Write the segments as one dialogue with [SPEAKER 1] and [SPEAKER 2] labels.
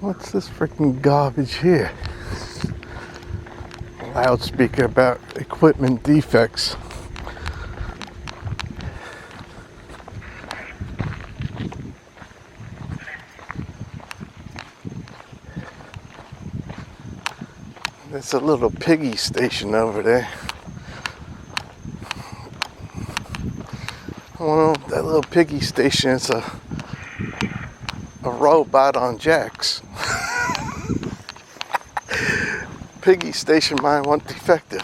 [SPEAKER 1] What's this freaking garbage here? Loudspeaker about equipment defects. There's a little piggy station over there. Well, that little piggy station is a robot on jacks. Piggy station mine went defective.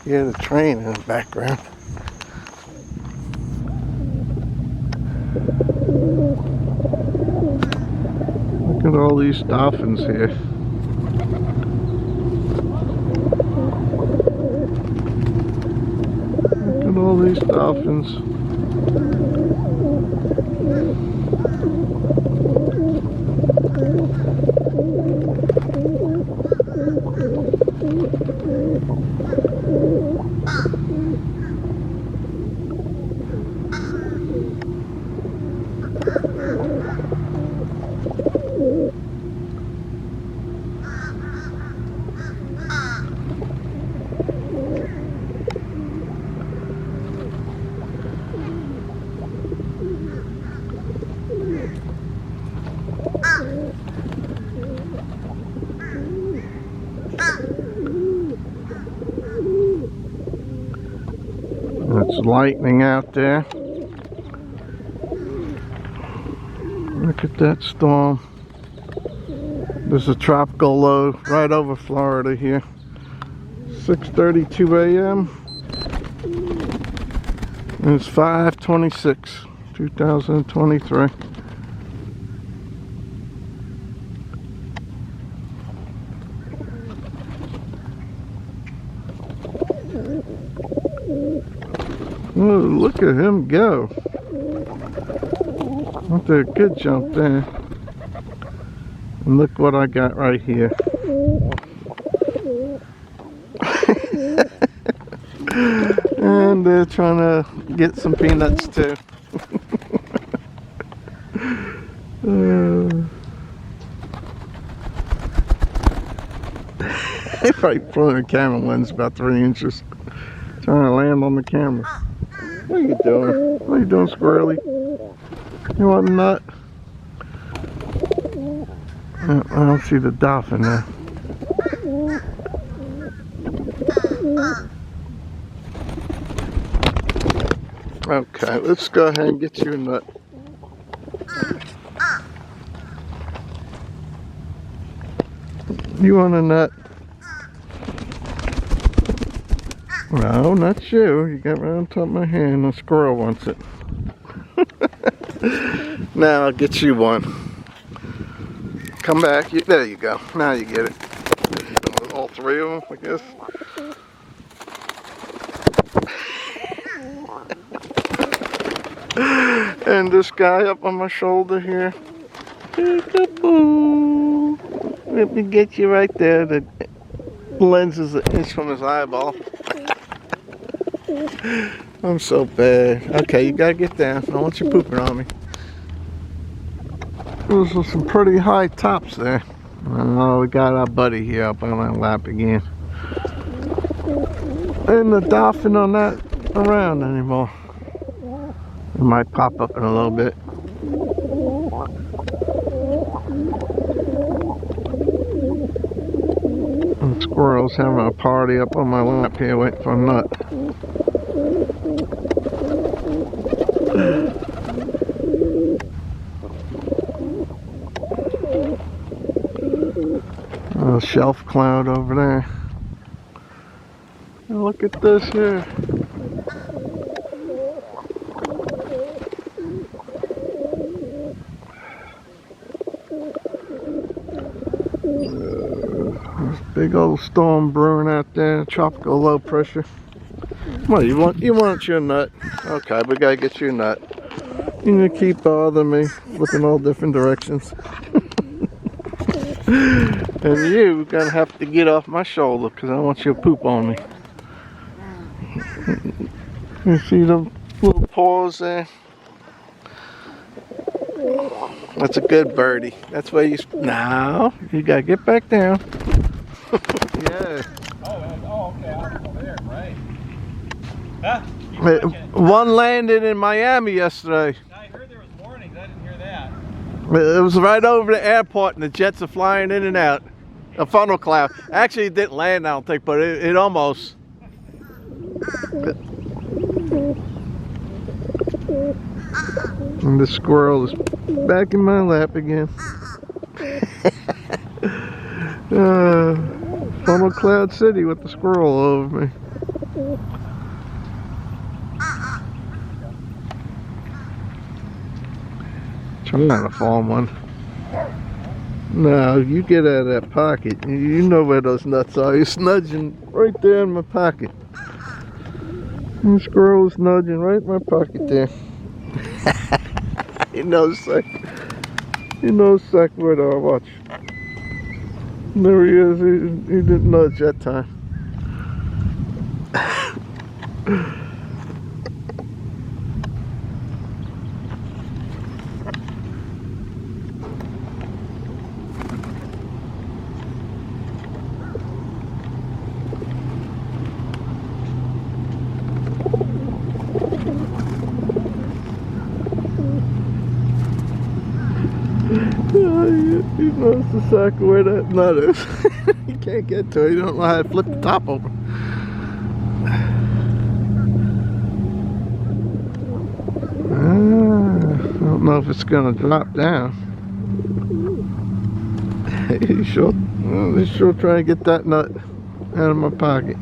[SPEAKER 1] Yeah, the train in the background. Look at all these dolphins here. Look at all these dolphins. It's lightning out there. Look at that storm. There's a tropical low right over Florida here. 6:32 a.m. and it's 5/26, 2023. Oh, look at him go. Wasn't there a good jump there? And look what I got right here. And they're trying to get some peanuts too. Right in front of the camera lens, about 3 inches. Trying to land on the camera. What are you doing? What are you doing, squirrely? You want a nut? I don't see the dolphin there. Okay, let's go ahead and get you a nut. You want a nut? No, not you. You got right on top of my hand. The squirrel wants it. Now I'll get you one. Come back. There you go. Now you get it. All 3 of them, I guess. And this guy up on my shoulder here. Peek-a-boo. Let me get you right there. The lens is an inch from his eyeball. I'm so bad. Okay, you gotta get down. I don't want you pooping on me. Those are some pretty high tops there. Oh, we got our buddy here up on our lap again. And the dolphin are not around anymore. It might pop up in a little bit. And squirrels having a party up on my lap here waiting for a nut. A shelf cloud over there. And look at this here. Big old storm brewing out there, tropical low pressure. Well, you want your nut. Okay, we gotta get you a nut. You're gonna keep bothering me, looking all different directions. And you're gonna have to get off my shoulder because I don't want you to poop on me. You see the little paws there? That's a good birdie. That's why you. Now you gotta get back down. Yeah.
[SPEAKER 2] Oh, okay. Over there, right? Huh?
[SPEAKER 1] One landed in Miami yesterday.
[SPEAKER 2] I heard there was warnings. I didn't hear that.
[SPEAKER 1] It was right over the airport, and the jets are flying in and out. A funnel cloud. Actually, it didn't land, I don't think, but it almost. And the squirrel is back in my lap again. Funnel Cloud City with the squirrel over me. Trying to farm one. No, you get out of that pocket. You know where those nuts are. You're snudging right there in my pocket. The squirrel's nudging right in my pocket there. He knows exactly where they are. Watch. There he is. He didn't nudge that time. He knows exactly where that nut is. You can't get to it. You don't know how to flip the top over. I don't know if it's gonna drop down. He's sure trying to get that nut out of my pocket.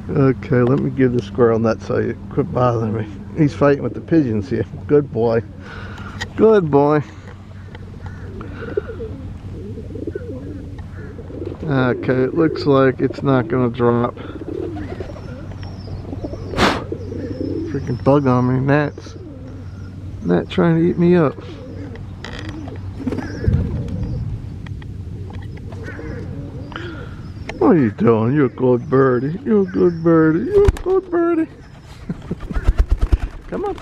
[SPEAKER 1] Okay, let me give the squirrel nuts so you quit bothering me. He's fighting with the pigeons here. Good boy. Good boy. Okay, it looks like it's not gonna drop. Freaking bug on me, gnats. Gnat trying to eat me up. What are you doing? You're a good birdie. You're a good birdie. You're a good birdie. Come on.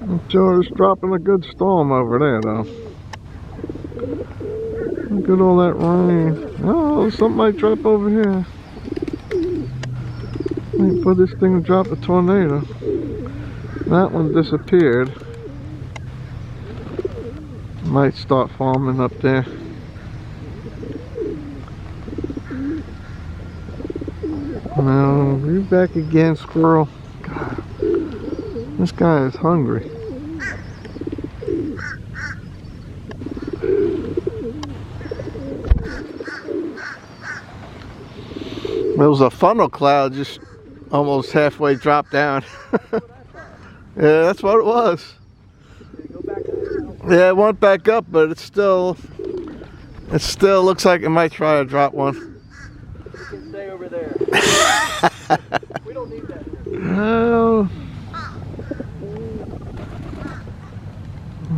[SPEAKER 1] I'm sure it's dropping a good storm over there, though. Look at all that rain. Oh, something might drop over here. Wait for this thing to drop a tornado. That one disappeared. Might start forming up there. No, you back again, squirrel. God, this guy is hungry. There was a funnel cloud just almost halfway dropped down. Yeah, that's what it was. Yeah, it went back up, but it still looks like it might try to drop one.
[SPEAKER 2] Stay over there. We don't need that.
[SPEAKER 1] Well,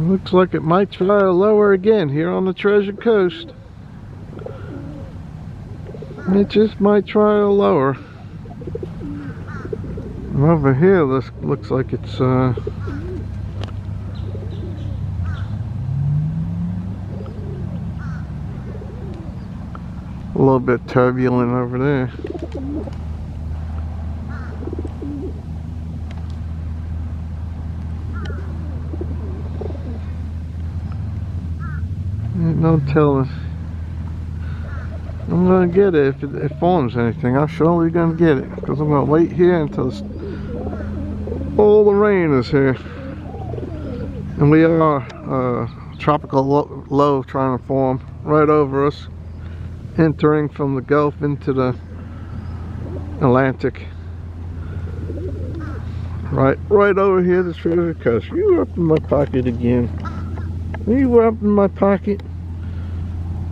[SPEAKER 1] looks like it might try to lower again here on the Treasure Coast. It just might try to lower. And over here, this looks like it's a little bit turbulent over there. Ain't no telling. I'm gonna get it if it forms anything. I'm surely gonna get it because I'm gonna wait here until all the rain is here. And we are tropical low trying to form right over us, entering from the Gulf into the Atlantic. Right over here, the Treasure Coast. You were up in my pocket again. You were up in my pocket.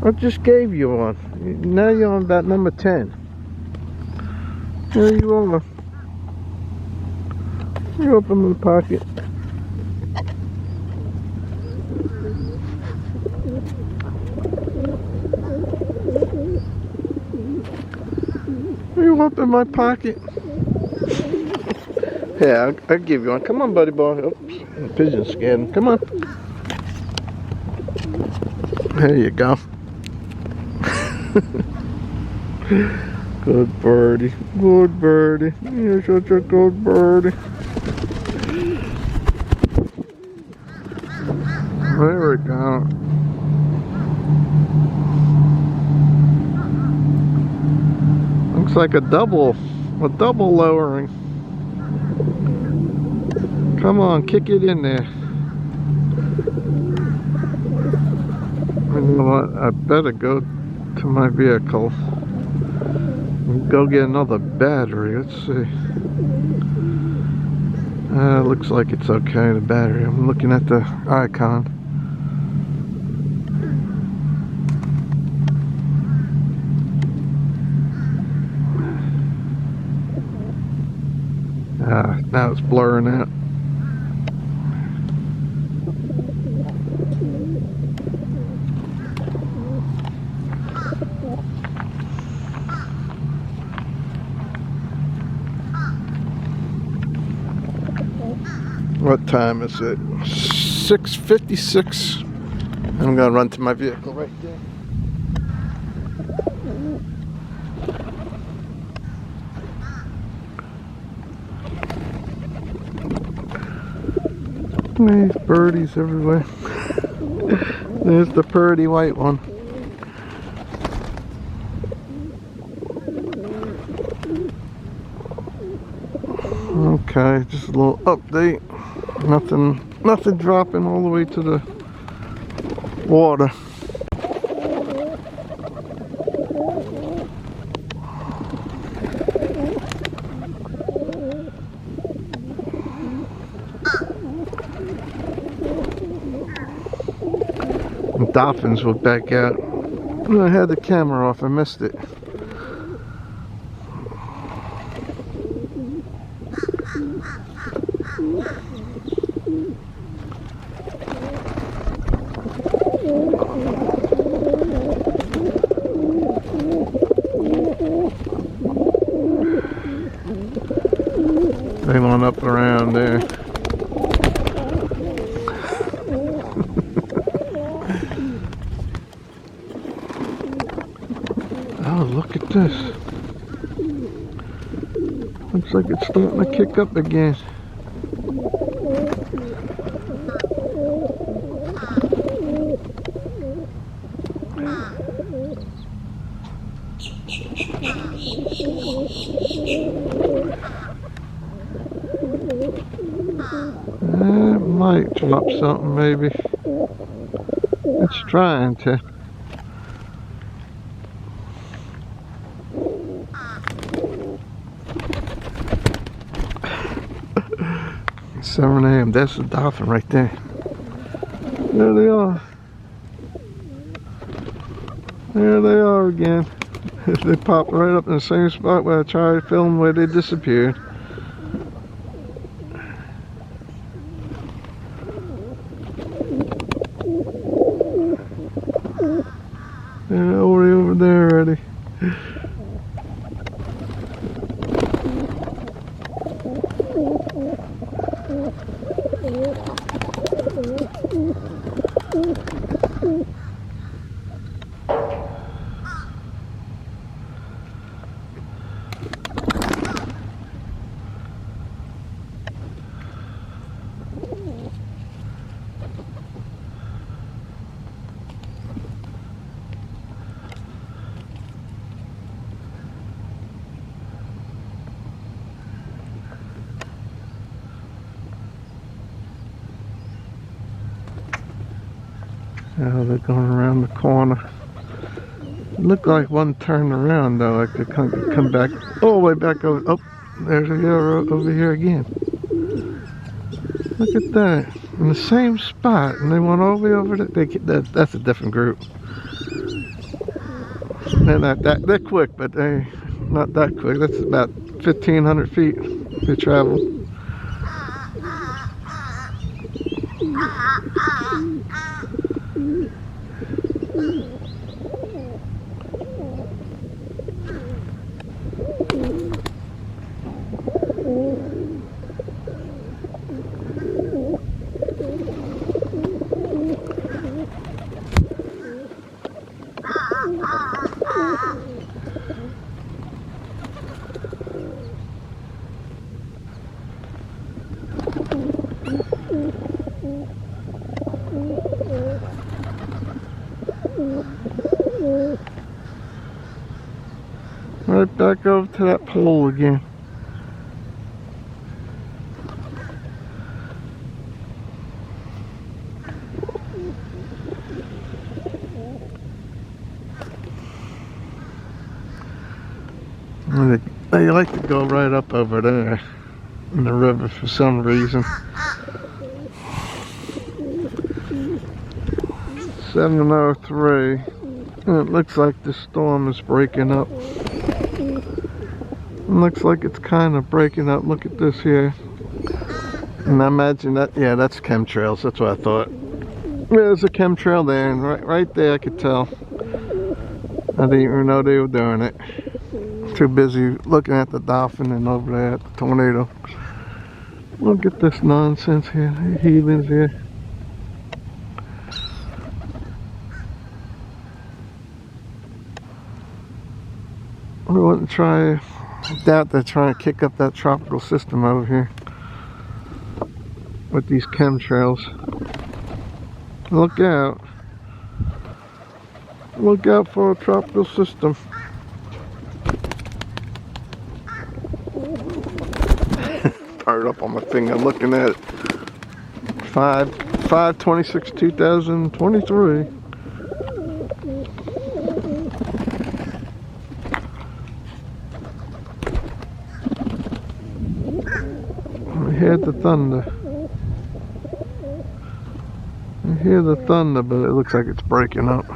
[SPEAKER 1] I just gave you one. Now you're on about number 10. There you are. You open the pocket. You open my pocket. Yeah, I'll give you one. Come on, buddy boy. Oops, the pigeon scared him. Come on. There you go. Good birdie. Good birdie. You're such a good birdie. There we go. Looks like a double lowering. Come on, kick it in there. You know what? I better go to my vehicle and go get another battery. Let's see. Looks like it's okay, the battery. I'm looking at the icon. Now it's blurring out. What time is it? 6:56. I'm gonna run to my vehicle right there. There's birdies everywhere. There's the pretty white one. Okay, just a little update. Nothing dropping all the way to the water. The dolphins will back out. I had the camera off, I missed it. They went up around there. Oh, look at this. Looks like it's starting to kick up again. It might drop something, maybe. It's trying to. It's 7 a.m. That's the dolphin right there. There they are. There they are again. They popped right up in the same spot where I tried to film where they disappeared. They're over there already. Now they're going around the corner. It looked like one turned around though, like they come back all the way back over. Oh, there's a hero over here again. Look at that, in the same spot, and they went all the way over there. That's a different group. They're not that, they're quick, but they're not that quick. That's about 1,500 feet to travel. Right back over to that pole again. And they like to go right up over there in the river for some reason. 7:03, and it looks like the storm is breaking up. It looks like it's kind of breaking up. Look at this here. And I imagine that, yeah, that's chemtrails. That's what I thought. There's a chemtrail there, and right there I could tell. I didn't even know they were doing it. Too busy looking at the dolphin and over there at the tornado. Look at this nonsense here. The heathens here. We wouldn't try. I doubt they're trying to kick up that tropical system over here with these chemtrails. Look out. Look out for a tropical system. Fired up on my finger looking at it. 5/26/2023. I hear the thunder. I hear the thunder, but it looks like it's breaking up.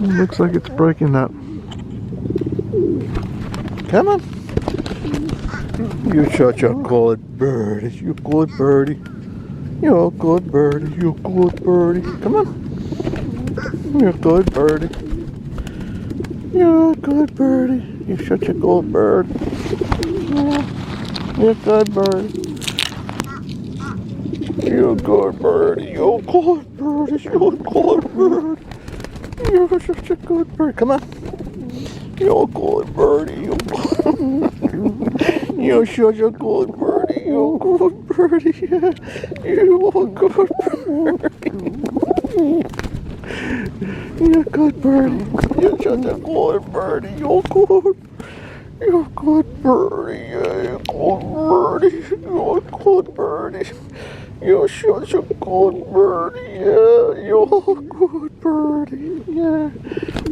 [SPEAKER 1] It looks like it's breaking up. Come on. You're such a good birdie. You're a good birdie. You're a good birdie. You're a good birdie. Come on. You're a good birdie. You're a good birdie. You're such a good bird. You're a good birdie. You're a good birdie. You're a good birdie. You're a good bird. You're such a good bird. Come on. You're a good birdie. You're such a good birdie. You're a good birdie. You're a good birdie. You're a good birdie. You're such a good birdie. You're good. You're a good birdie. You're a good birdie. You're a good birdie. You're such a good birdie. Yeah, you're a good birdie. Yeah.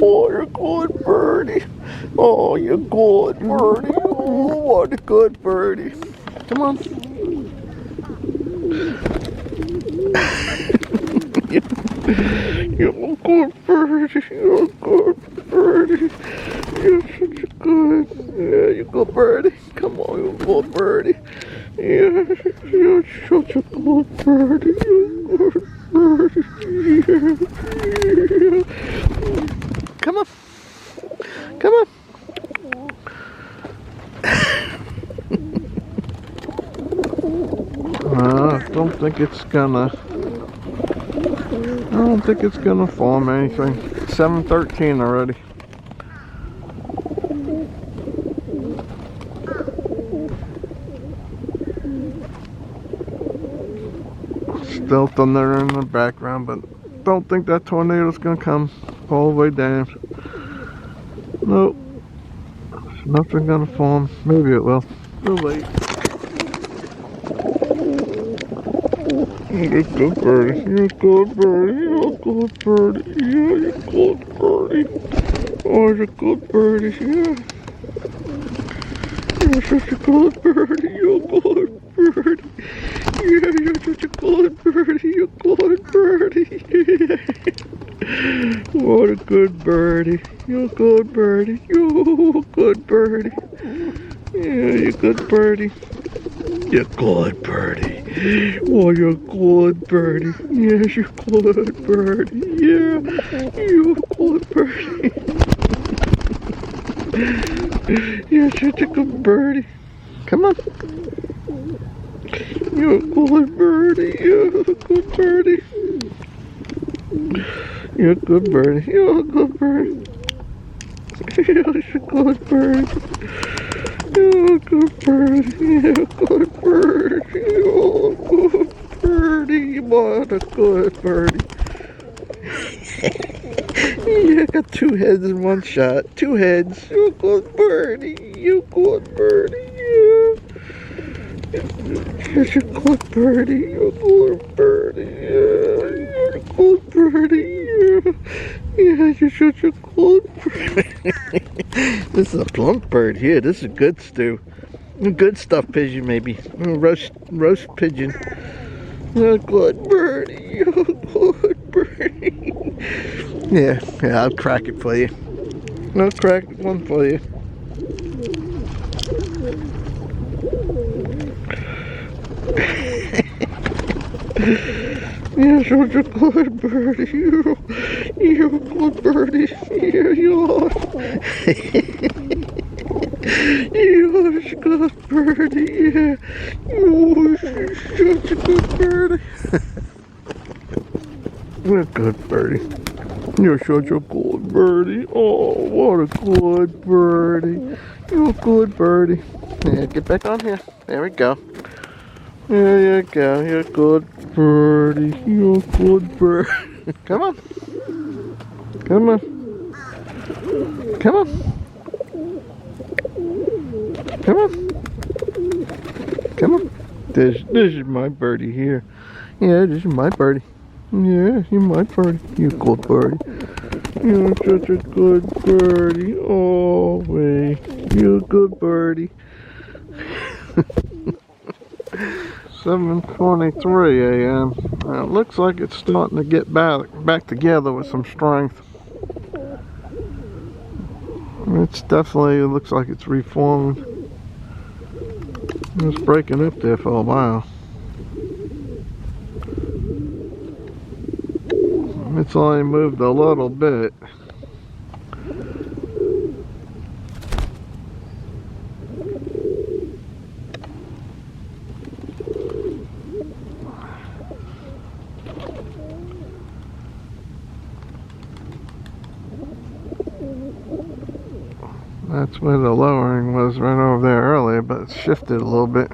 [SPEAKER 1] Oh, you're a good birdie. Oh, you're good birdie. Oh, what a good birdie. Come on. You're a good birdie. You're a good birdie. You're such a good. Yeah, you're a good birdie. Come on, you're a good birdie. Yeah, you're such a good birdie. You're a good birdie. Yeah. Come on. Come on. I don't think it's gonna. I don't think it's gonna form anything. 7:13 already. Still thunder in the background, but don't think that tornado's gonna come all the way down. Nope. Nothing gonna form. Maybe it will. We'll wait. You're a good birdie. You're a good birdie. You're a good birdie. Yeah, you're a good birdie. Oh, you're a good birdie. Yeah. You're such a good birdie. You're a good birdie. Yeah, you're such a good birdie. You're a good birdie. Yeah. What a good birdie. You're a good birdie. You're a good birdie. Yeah, you're a good birdie. You're a good birdie. Oh, you're a good birdie. Yes, you're a good birdie. Yeah, you're a good birdie. You're such a good birdie. Come on. You're a good birdie. You're a good birdie. You're a good birdie. You're a good birdie. You're a good birdie. You're a good birdie. You're a good birdie. You're a good birdie. What a good birdie. You got two heads in one shot. Two heads. You're a good birdie. You're a good birdie. Yeah. You're a good birdie. You're a good birdie. Yeah. You're a good birdie. Yeah. Yeah, you're such a good bird. This is a plump bird here. This is good stew. A good stuffed pigeon, maybe. Roast pigeon. You're a good birdie. You're a good birdie. Yeah, I'll crack it for you. I'll crack one for you. You're such a good birdie. You're a good birdie. Yeah, you are. You're such a good birdie. Yeah, you're such a good birdie. You're a good birdie. You're such a good birdie. Oh, what a good birdie. You're a good birdie. Yeah, get back on here. There we go. There you go. You're a good birdie. You're a good bird. Come on. Come on. Come on. Come on. Come on. This is my birdie here. Yeah, this is my birdie. Yeah, you're my birdie. You're a good birdie. You're such a good birdie. Oh, wait. You're a good birdie. 7:23 a.m. It looks like it's starting to get back together with some strength. It's definitely, it looks like it's reforming. It was breaking up there for a while. It's only moved a little bit. That's where the lowering was right over there earlier, but it's shifted a little bit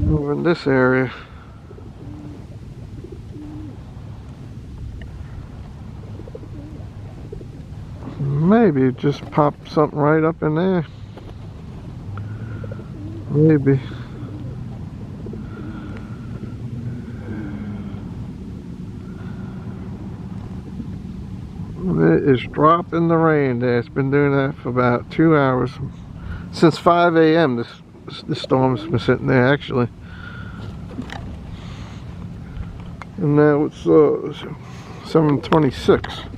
[SPEAKER 1] over in this area. Maybe just pop something right up in there. Maybe. It is dropping the rain there. It's been doing that for about 2 hours. Since 5 a.m. this storm's been sitting there actually. And now it's 7:26.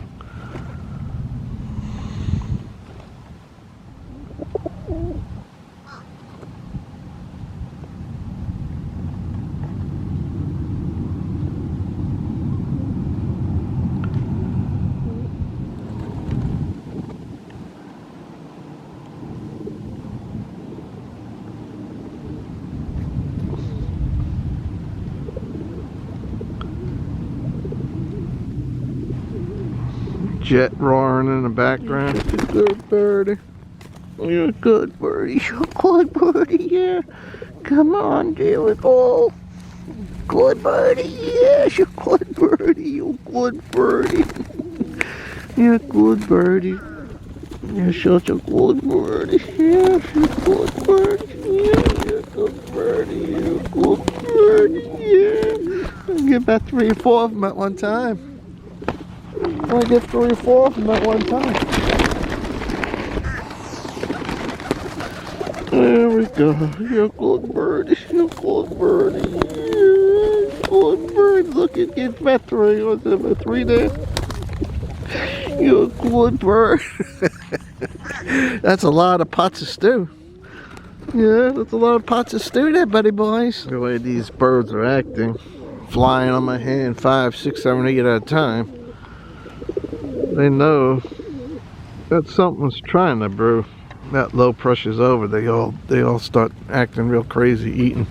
[SPEAKER 1] Jet roaring in the background. You're a good birdie. You're a good birdie. You're a good birdie, yeah. Come on, deal it all. Good birdie, yes, you're a good birdie. You're a good birdie. You're a good birdie. You're such a good birdie. Yes, you're a good birdie. Yeah, you're a good birdie. You're a good birdie, yeah. I can get about 3 or 4 of them at one time. I get 3 or 4 of them at one time. There we go. You're a good birdie. You're a good birdie. Yeah, good bird. Look, it gets about 3. What's that, about 3 there? You're a good bird. That's a lot of pots of stew. Yeah, that's a lot of pots of stew there, buddy boys. The way these birds are acting, flying on my hand 5, 6, 7, 8 at a time. They know that something's trying to brew. That low pressure's over. They all start acting real crazy, eating.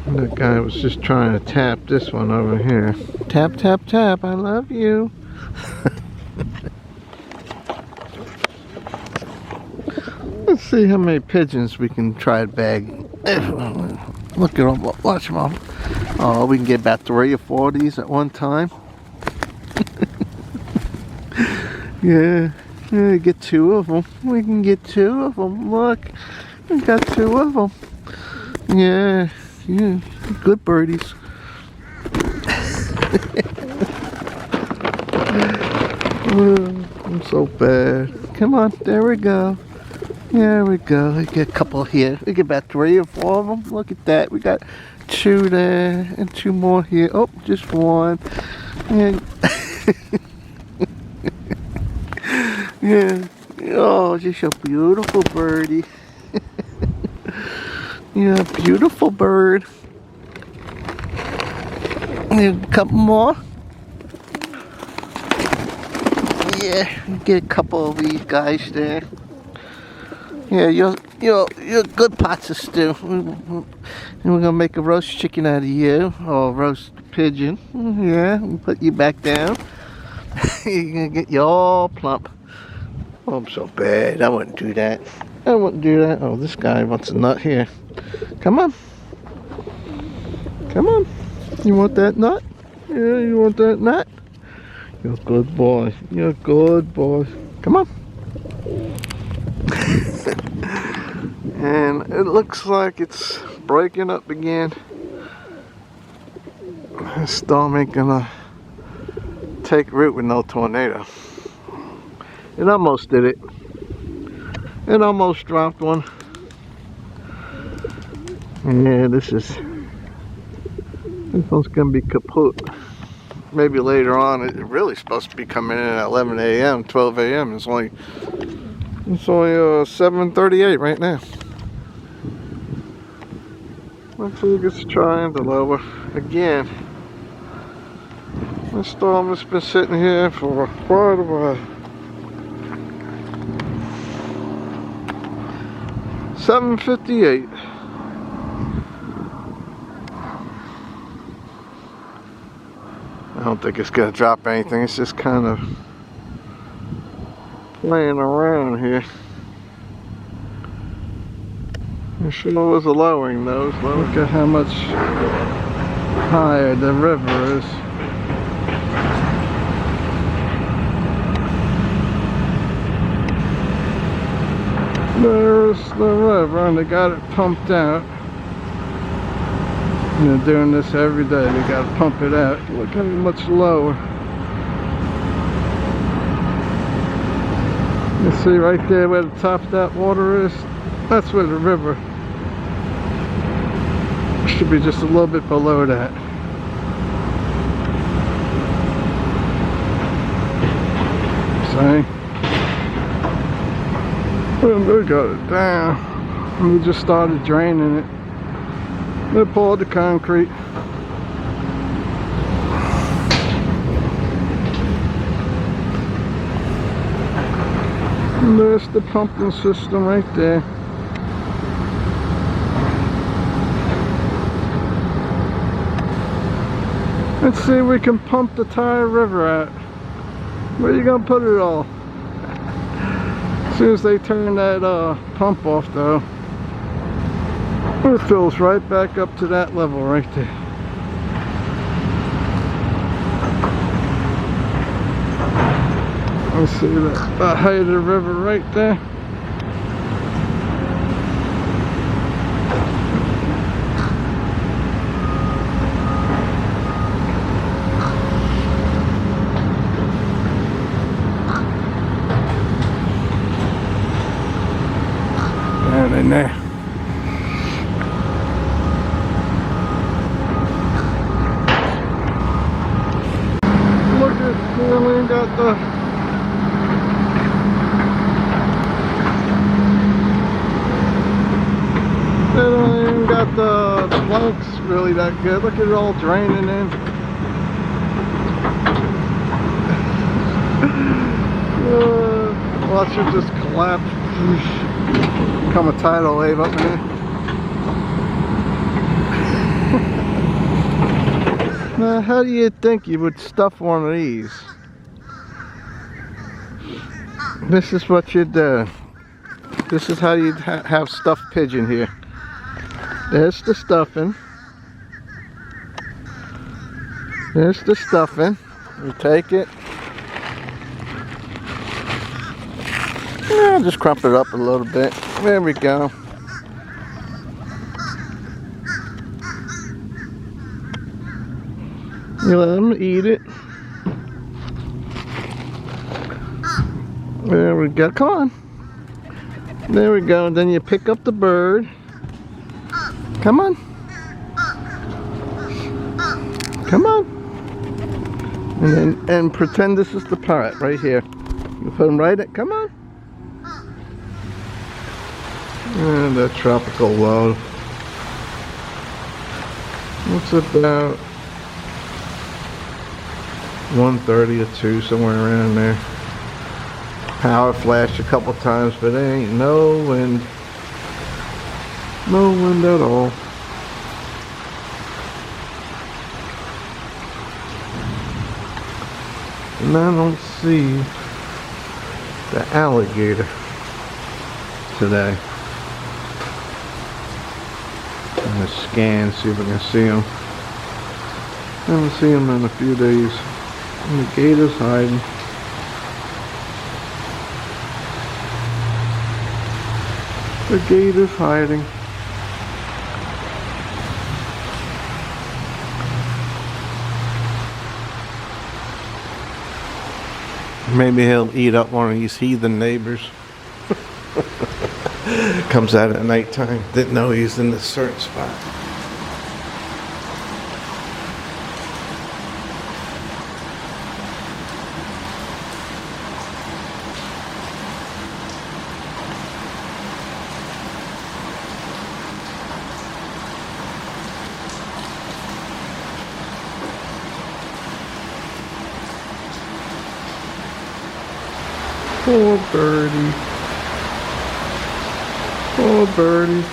[SPEAKER 1] And that guy was just trying to tap this one over here. Tap, tap, tap. I love you. Let's see how many pigeons we can try bagging. Look at them. Watch them all. Oh, we can get about 3 or 4 of these at one time. Yeah, get 2 of them. We can get 2 of them. Look, we got 2 of them. Yeah, good birdies. Oh, I'm so bad. Come on, there we go. There we go. We get a couple here. We get about 3 or 4 of them. Look at that. We got 2 there and 2 more here. Oh, just 1. Yeah. Yeah. Oh, just a beautiful birdie. Yeah, beautiful bird. A couple more. Yeah, get a couple of these guys there. Yeah, you're good pots of stew. And we're gonna make a roast chicken out of you, or roast pigeon. Yeah, and put you back down. You're gonna get you all plump. Oh, I'm so bad. I wouldn't do that. I wouldn't do that. Oh, this guy wants a nut here. Come on. Come on. You want that nut? Yeah, you want that nut? You're a good boy. You're a good boy. Come on. And it looks like it's breaking up again. This storm ain't gonna take root with no tornado. It almost did it. It almost dropped one. Yeah, this one's gonna be kaput. Maybe later on. It's really supposed to be coming in at 11 a.m., 12 a.m. It's only 7:38 right now. Looks like it's trying to lower again. This storm has been sitting here for quite a while. 7:58. I don't think it's gonna drop anything. It's just kind of playing around here. It sure was a lowering though. Look at how much higher the river is. There's the river, and they got it pumped out. And they're doing this every day. They got to pump it out. Look how much lower. You see right there where the top of that water is? That's where the river should be, just a little bit below that. See? And they got it down. And they just started draining it. They poured the concrete. And there's the pumping system right there. Let's see if we can pump the entire river out. Where are you gonna put it all? As soon as they turn that pump off though, it fills right back up to that level right there. Let's see the height of the river right there. Down in there. then we got the planks really that good. Look at it all draining in. Watch it just collapse. Come a tidal wave up in here. Now, how do you think you would stuff one of these? This is what you'd do. This is how you'd have stuffed pigeon here. There's the stuffing. There's the stuffing. You take it. Yeah, just crump it up a little bit. There we go. You let them eat it. There we go. Come on. There we go. And then you pick up the bird. Come on. Come on. And pretend this is the parrot right here. You put him right at. Come on. And the tropical low. It's about 1:30 or 2, somewhere around there. Power flashed a couple times, but there ain't no wind. No wind at all. And I don't see the alligator today. I'm gonna scan, see if I can see him. I haven't seen him in a few days. And the gator's hiding. The gator's hiding. Maybe he'll eat up one of these heathen neighbors. Comes out at nighttime. Didn't know he's in this certain spot. Poor birdie. Poor birdie.